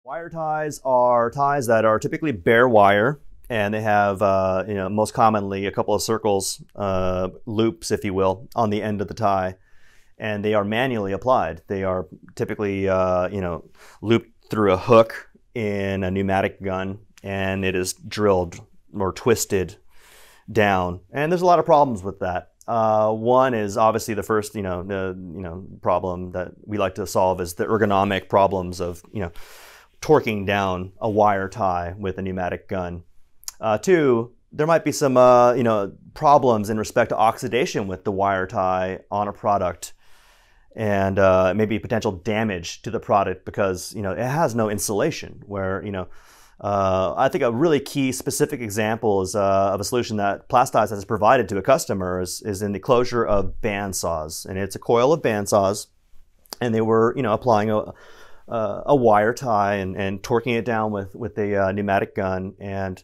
Wire ties are ties that are typically bare wire, and they have, most commonly a couple of circles, loops, if you will, on the end of the tie, and they are manually applied. They are typically, looped through a hook in a pneumatic gun, and it is drilled or twisted down. And there's a lot of problems with that. One is obviously the first, problem that we like to solve is the ergonomic problems of, torquing down a wire tie with a pneumatic gun. Two, there might be some, problems in respect to oxidation with the wire tie on a product, and maybe potential damage to the product because, it has no insulation. Where, I think a really key specific example is of a solution that Plas-Ties has provided to a customer is in the closure of bandsaws, and it's a coil of bandsaws, and they were, applying a wire tie and torquing it down with a pneumatic gun. And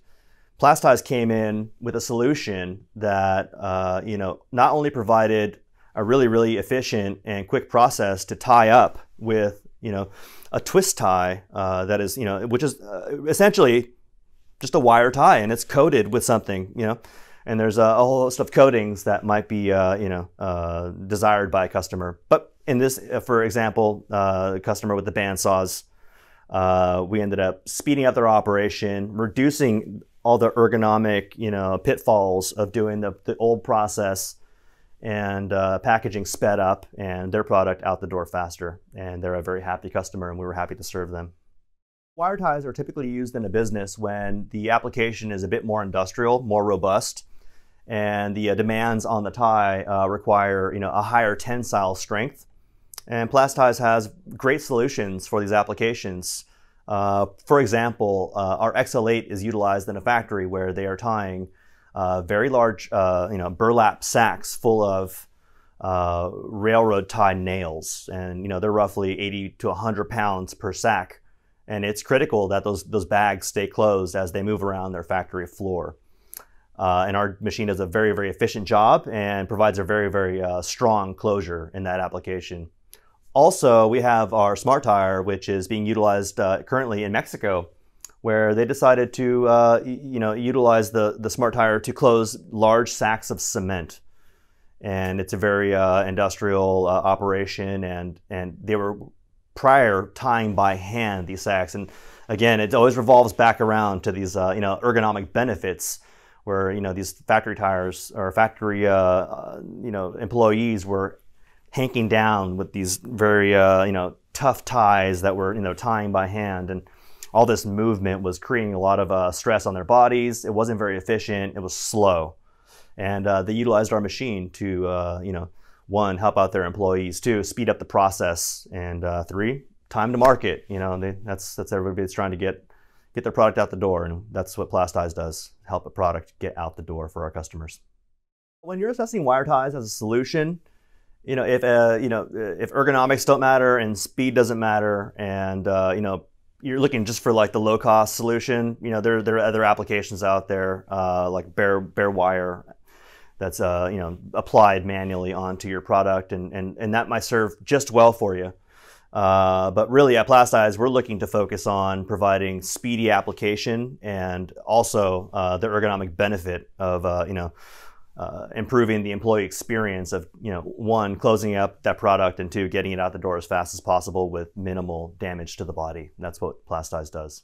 Plas-Ties came in with a solution that not only provided a really, really efficient and quick process to tie up with a twist tie that is which is essentially just a wire tie, and it's coated with something, and there's a whole host of coatings that might be desired by a customer. But in this, for example, the customer with the bandsaws, we ended up speeding up their operation, reducing all the ergonomic pitfalls of doing the old process, and packaging sped up and their product out the door faster. And they're a very happy customer, and we were happy to serve them. Wire ties are typically used in a business when the application is a bit more industrial, more robust, and the demands on the tie require a higher tensile strength. And Plas-Ties has great solutions for these applications. For example, our XL8 is utilized in a factory where they are tying very large, burlap sacks full of railroad tie nails, and they're roughly 80 to 100 pounds per sack, and it's critical that those bags stay closed as they move around their factory floor. And our machine does a very, very efficient job and provides a very, very strong closure in that application. Also, we have our Smart Tire, which is being utilized currently in Mexico, where they decided to utilize the Smart Tire to close large sacks of cement. And it's a very industrial operation, and they were prior tying by hand these sacks. And again, it always revolves back around to these ergonomic benefits, where these factory tires or factory employees were hanking down with these very tough ties that were tying by hand, and all this movement was creating a lot of stress on their bodies. It wasn't very efficient. It was slow, and they utilized our machine to one, help out their employees, two, speed up the process, and three, time to market. That's everybody's trying to get their product out the door, and that's what Plas-Ties does, help a product get out the door for our customers. When you're assessing wire ties as a solution, if ergonomics don't matter and speed doesn't matter, and you're looking just for like the low cost solution, there are other applications out there like bare wire that's applied manually onto your product, and that might serve just well for you. But really at Plas-Ties, we're looking to focus on providing speedy application, and also the ergonomic benefit of improving the employee experience of, one, closing up that product, and two, getting it out the door as fast as possible with minimal damage to the body. And that's what Plas-Ties does.